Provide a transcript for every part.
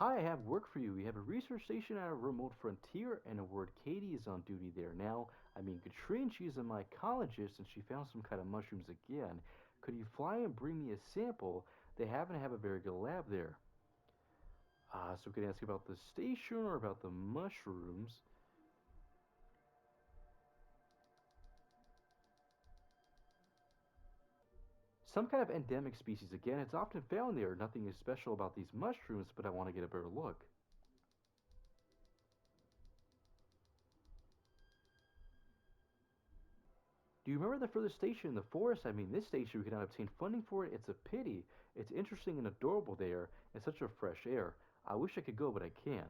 Hi, I have work for you. We have a research station at a remote frontier, and a word Katie is on duty there now. Katrine, she's a mycologist, and she found some kind of mushrooms again. Could you fly and bring me a sample? They happen to have a very good lab there. So we can ask you about the station or about the mushrooms. Some kind of endemic species again. It's often found there. Nothing is special about these mushrooms, but I want to get a better look. Do you remember the furthest station in the forest? This station we cannot obtain funding for it. It's a pity. It's interesting and adorable there, and such a fresh air. I wish I could go, but I can't.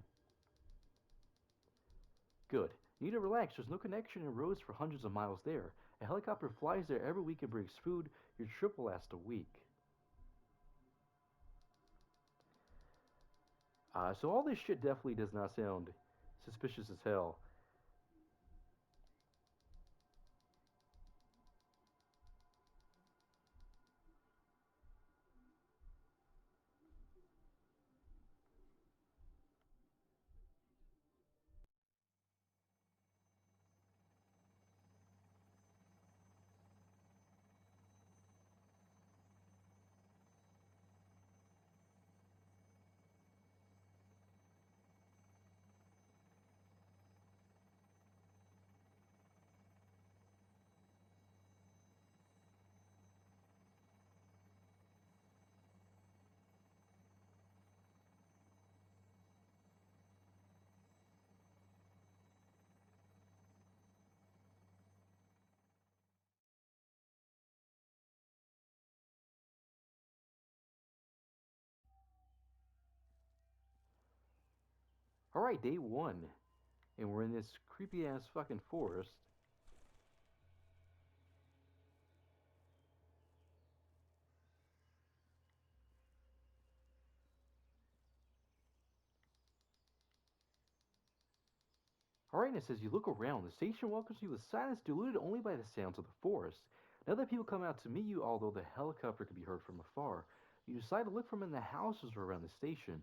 Good. You need to relax. There's no connection in roads for hundreds of miles there. A helicopter flies there every week and brings food. Your trip will last a week. So all this shit definitely does not sound suspicious as hell. Alright, day one. And we're in this creepy ass fucking forest. Alright, and it says you look around. The station welcomes you with silence diluted only by the sounds of the forest. Now that people come out to meet you, although the helicopter can be heard from afar, you decide to look from in the houses or around the station.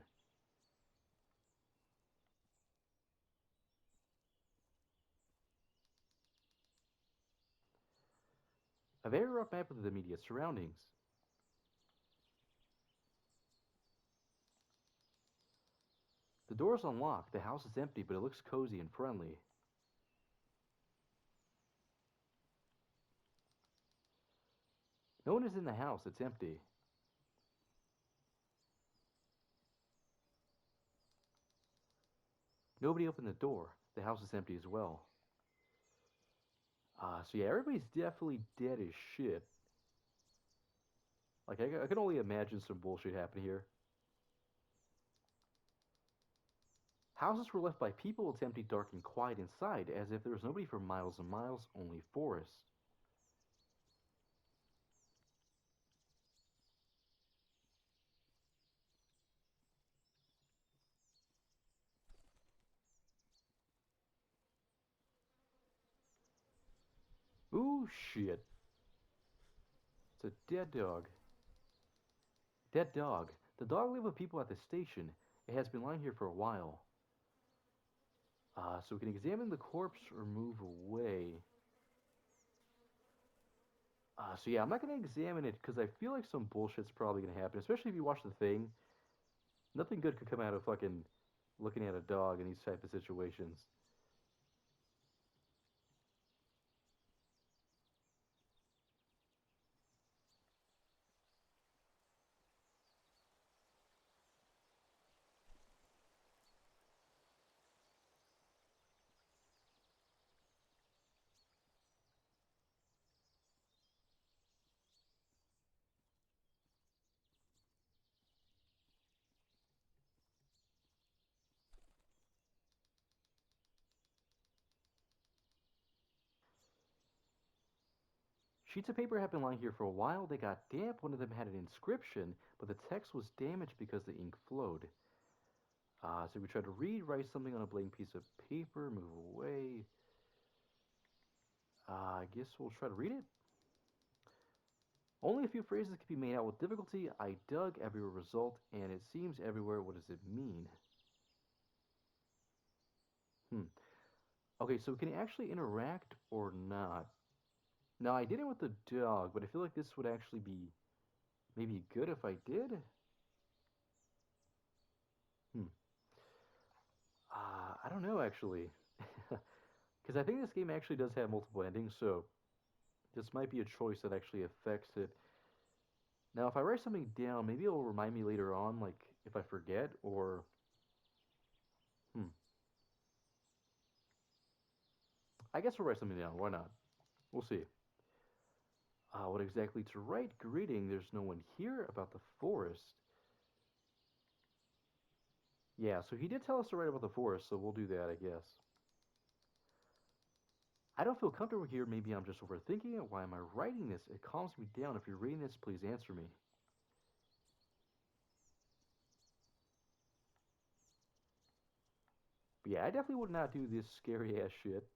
A very rough map of the immediate surroundings. The door is unlocked. The house is empty, but it looks cozy and friendly. No one is in the house. It's empty. Nobody opened the door. The house is empty as well. So yeah, everybody's definitely dead as shit. Like, I can only imagine some bullshit happened here. Houses were left by people. It's empty, dark, and quiet inside, as if there was nobody for miles and miles, only forest. Ooh, shit. It's a dead dog. Dead dog. The dog lived with people at the station. It has been lying here for a while. So we can examine the corpse or move away. So yeah, I'm not gonna examine it because I feel like some bullshit's probably gonna happen, especially if you watch the thing. Nothing good could come out of fucking looking at a dog in these type of situations. Sheets of paper have been lying here for a while. They got damp. One of them had an inscription, but the text was damaged because the ink flowed. So we try to read, write something on a blank piece of paper, move away. I guess we'll try to read it. Only a few phrases can be made out with difficulty. I dug every result, and it seems everywhere. What does it mean? Hmm. Okay, so can it actually interact or not? Now, I did it with the dog, but I feel like this would actually be maybe good if I did. Hmm. I don't know, actually. Because I think this game actually does have multiple endings, so this might be a choice that actually affects it. Now, if I write something down, maybe it'll remind me later on, like if I forget, or hmm, I guess we'll write something down. Why not? We'll see. What exactly to write? Greeting. There's no one here about the forest. Yeah, so he did tell us to write about the forest, so we'll do that, I guess. I don't feel comfortable here. Maybe I'm just overthinking it. Why am I writing this? It calms me down. If you're reading this, please answer me. But yeah, I definitely would not do this scary ass shit,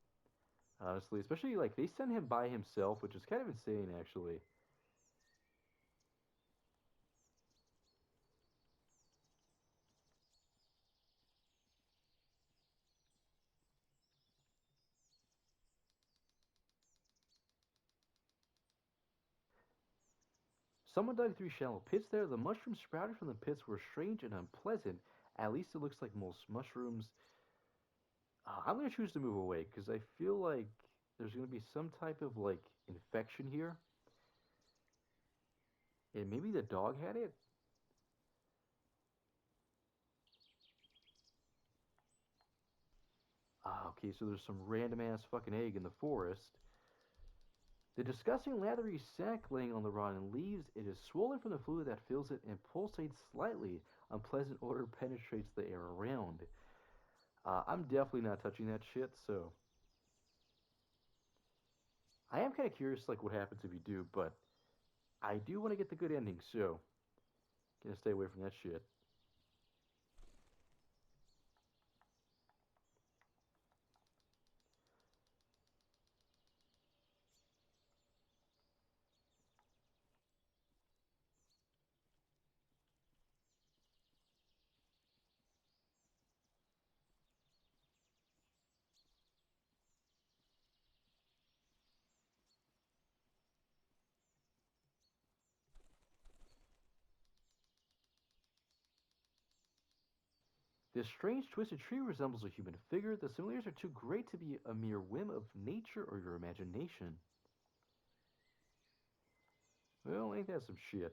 honestly. Especially like they send him by himself, which is kind of insane, actually. Someone dug 3 shallow pits there. The mushrooms sprouted from the pits were strange and unpleasant. At least it looks like most mushrooms. I'm gonna choose to move away because I feel like there's gonna be some type of like infection here, and maybe the dog had it. Okay, so there's some random ass fucking egg in the forest. The disgusting lathery sack laying on the rotten leaves. It is swollen from the fluid that fills it and pulsates slightly. Unpleasant odor penetrates the air around. I'm definitely not touching that shit. So I am kind of curious, like what happens if you do, but I do want to get the good ending. So gonna stay away from that shit. This strange twisted tree resembles a human figure. The similarities are too great to be a mere whim of nature or your imagination. Well, ain't that some shit?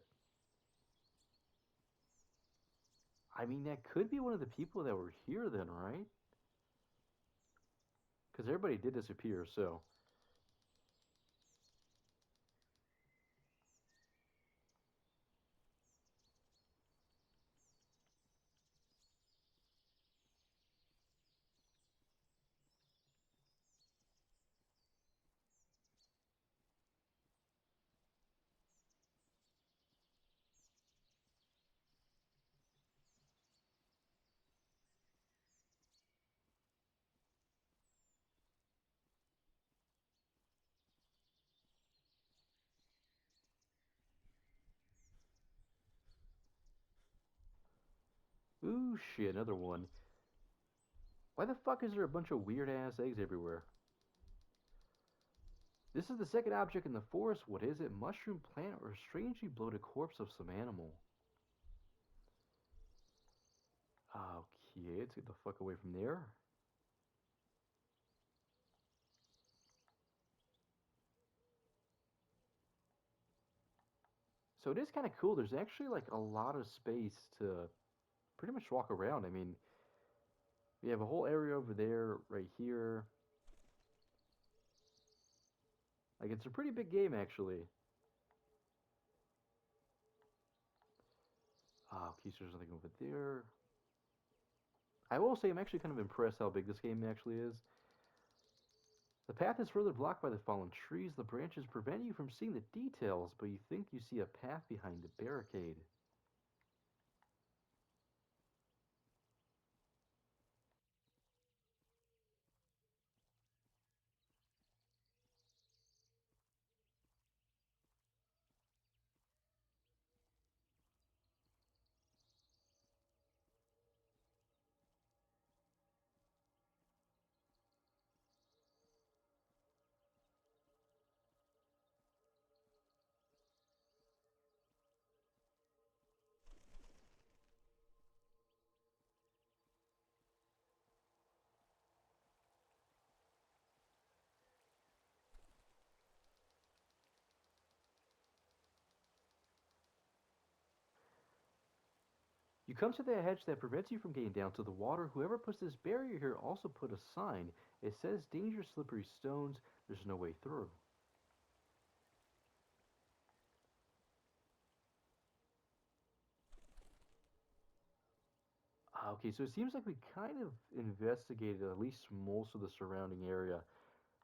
I mean, that could be one of the people that were here then, right? Because everybody did disappear, so. Ooh, shit, another one. Why the fuck is there a bunch of weird ass eggs everywhere? This is the second object in the forest. What is it? Mushroom plant or a strangely bloated corpse of some animal? Okay, let's get the fuck away from there. So it is kind of cool. There's actually like a lot of space to pretty much walk around. I mean, we have a whole area over there, right here. Like it's a pretty big game actually. Okay, so there's nothing over there. I will say I'm actually kind of impressed how big this game actually is. The path is further blocked by the fallen trees. The branches prevent you from seeing the details, but you think you see a path behind the barricade. You come to the hedge that prevents you from getting down to the water. Whoever puts this barrier here also put a sign. It says danger slippery stones. There's no way through. Okay, so it seems like we kind of investigated at least most of the surrounding area.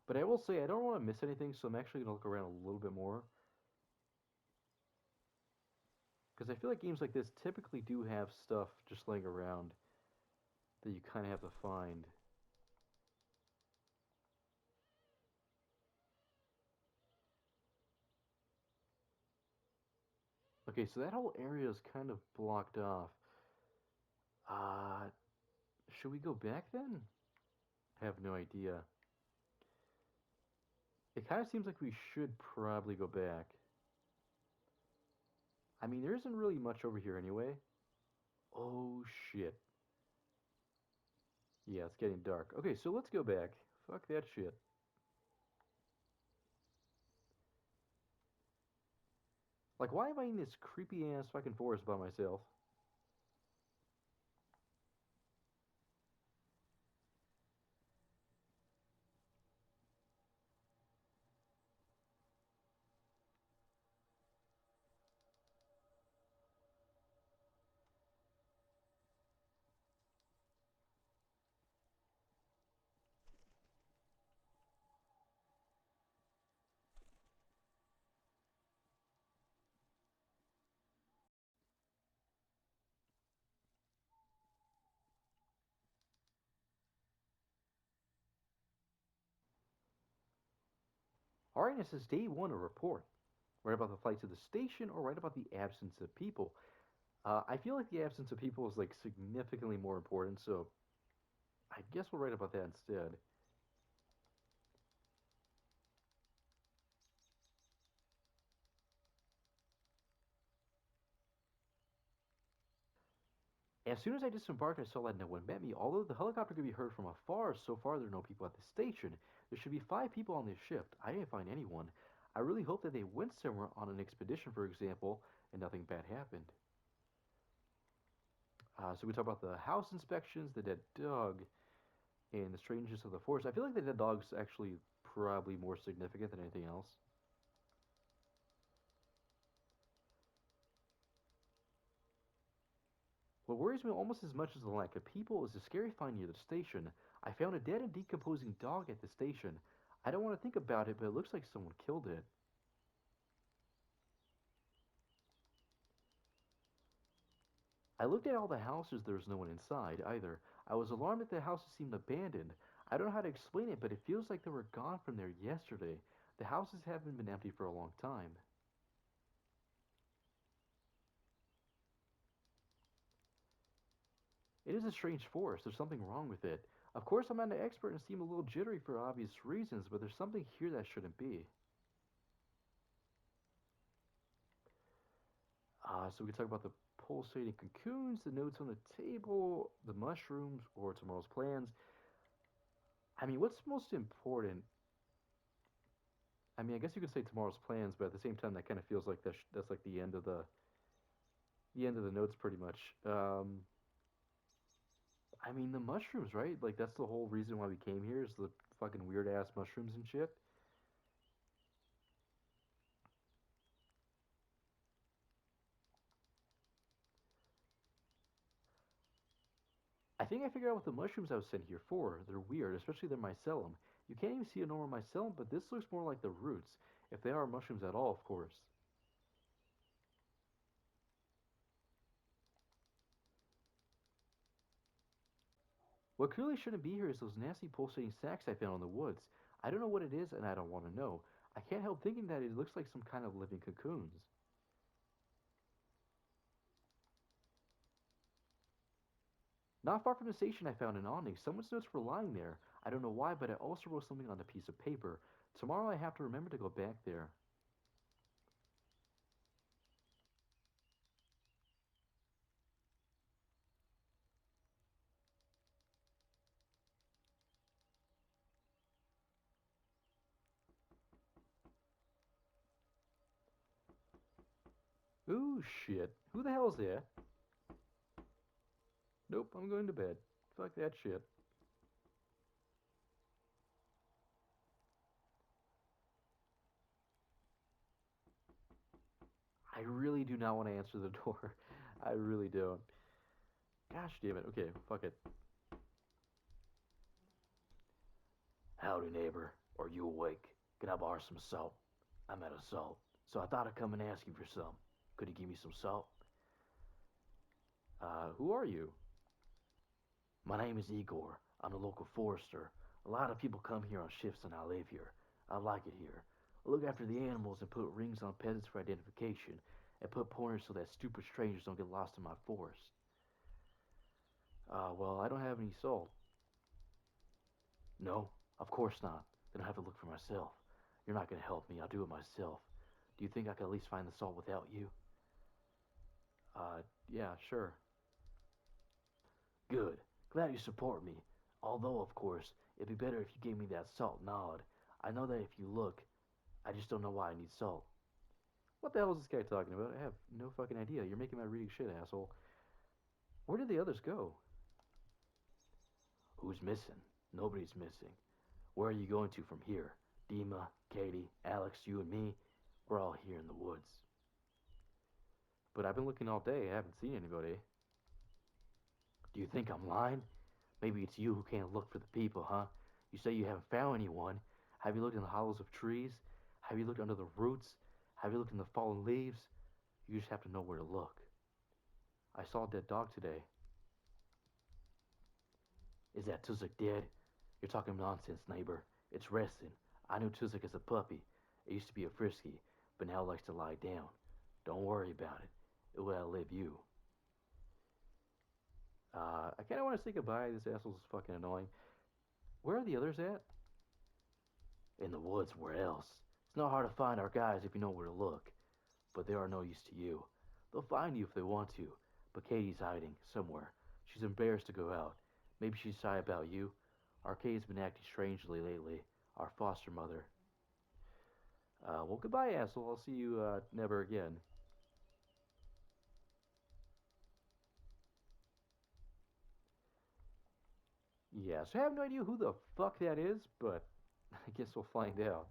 But I will say I don't want to miss anything, so I'm actually going to look around a little bit more. Because I feel like games like this typically do have stuff just laying around that you kind of have to find. Okay, so that whole area is kind of blocked off. Uh, should we go back then? I have no idea. It kind of seems like we should probably go back. I mean, there isn't really much over here anyway. Oh shit. Yeah, it's getting dark. Okay, so let's go back. Fuck that shit. Like, why am I in this creepy ass fucking forest by myself? Alright, it says day one, a report. Write about the flight to the station or write about the absence of people. I feel like the absence of people is like significantly more important, so I guess we'll write about that instead. As soon as I disembarked, I saw that no one met me. Although the helicopter could be heard from afar, so far there are no people at the station. There should be 5 people on this ship. I didn't find anyone. I really hope that they went somewhere on an expedition, for example, and nothing bad happened. So we talk about the house inspections, the dead dog, and the strangeness of the forest. I feel like the dead dog's actually probably more significant than anything else. What worries me almost as much as the lack of people is the scary find near the station. I found a dead and decomposing dog at the station. I don't want to think about it, but it looks like someone killed it. I looked at all the houses, there was no one inside either. I was alarmed that the houses seemed abandoned. I don't know how to explain it, but it feels like they were gone from there yesterday. The houses haven't been empty for a long time. It is a strange forest. There's something wrong with it. Of course, I'm not an expert and seem a little jittery for obvious reasons, but there's something here that shouldn't be. So we can talk about the pulsating cocoons, the notes on the table, the mushrooms, or tomorrow's plans. I mean, what's most important? I mean, I guess you could say tomorrow's plans, but at the same time, that kind of feels like that's like the end of the notes, pretty much. I mean, the mushrooms, right? Like that's the whole reason why we came here is the fucking weird ass mushrooms and shit. I think I figured out what the mushrooms I was sent here for. They're weird, especially the mycelium. You can't even see a normal mycelium, but this looks more like the roots, if they are mushrooms at all, of course. What clearly shouldn't be here is those nasty pulsating sacs I found in the woods. I don't know what it is, and I don't want to know. I can't help thinking that it looks like some kind of living cocoons. Not far from the station, I found an awning. Someone's notes were lying there. I don't know why, but I also wrote something on a piece of paper. Tomorrow I have to remember to go back there. Ooh, shit. Who the hell is that? Nope, I'm going to bed. Fuck that shit. I really do not want to answer the door. I really don't. Gosh damn it. Okay, fuck it. Howdy, neighbor. Are you awake? Can I borrow some salt? I'm out of salt, so I thought I'd come and ask you for some. Could you give me some salt? Who are you? My name is Igor. I'm the local forester. A lot of people come here on shifts and I live here. I like it here. I look after the animals and put rings on peasants for identification and put pointers so that stupid strangers don't get lost in my forest. Well, I don't have any salt. No, of course not. Then I have to look for myself. You're not going to help me. I'll do it myself. Do you think I could at least find the salt without you? Yeah, sure. Good. Glad you support me. Although, of course, it'd be better if you gave me that salt nod. I know that if you look, I just don't know why I need salt. What the hell is this guy talking about? I have no fucking idea. You're making my reading shit, asshole. Where did the others go? Who's missing? Nobody's missing. Where are you going to from here? Dima, Katie, Alex, you and me? We're all here in the woods. But I've been looking all day. I haven't seen anybody. Do you think I'm lying? Maybe it's you who can't look for the people, huh? You say you haven't found anyone. Have you looked in the hollows of trees? Have you looked under the roots? Have you looked in the fallen leaves? You just have to know where to look. I saw a dead dog today. Is that Tuzuk dead? You're talking nonsense, neighbor. It's resting. I knew Tuzuk as a puppy. It used to be a frisky, but now likes to lie down. Don't worry about it. It will outlive you. I kind of want to say goodbye. This asshole's fucking annoying. Where are the others at? In the woods, where else? It's not hard to find our guys if you know where to look. But they are no use to you. They'll find you if they want to. But Katie's hiding somewhere. She's embarrassed to go out. Maybe she's shy about you. Our Katie's been acting strangely lately. Our foster mother. Well, goodbye, asshole. I'll see you never again. Yeah, so I have no idea who the fuck that is, but I guess we'll find out.